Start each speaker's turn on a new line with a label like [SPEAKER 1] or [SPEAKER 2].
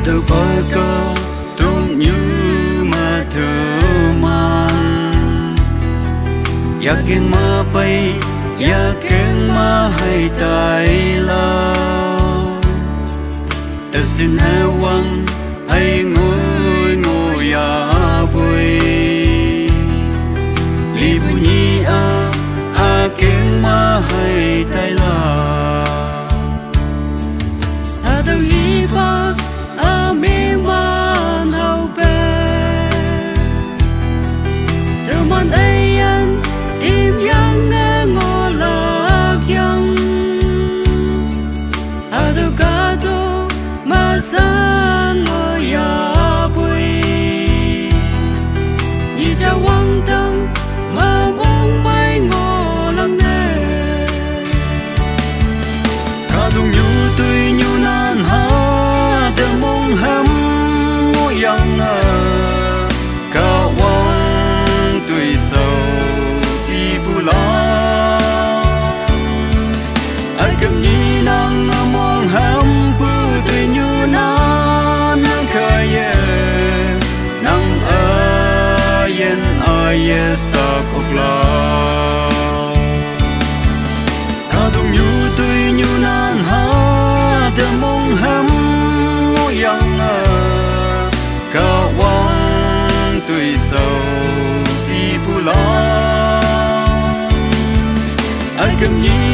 [SPEAKER 1] đâu có có tung như mà thơ man ya keng ma bay ya keng ma hay tai la ta xin hai wang hay ngồi ngồi ya vui li bu ni a keng ma hay tai la a đâu hi ba a mi man hau be từ man ai an tim yang ngô lạc yang a đâu cả đâu mà sang ngồi ya bui như cha quang tâm mà mong mai ngô lăng nè cả đông nhu tươi nhu nan ha từ mong hâm ngô yang cả quang tươi sâu đi bu la ai cầm ni nang mong hâm bu tươi nhu nan khơi nang ai sa cốc la cả đông nhu tươi nhu nan ha từ mong hâm ngô yang cả quang tươi sâu đi bu la ai cầm ni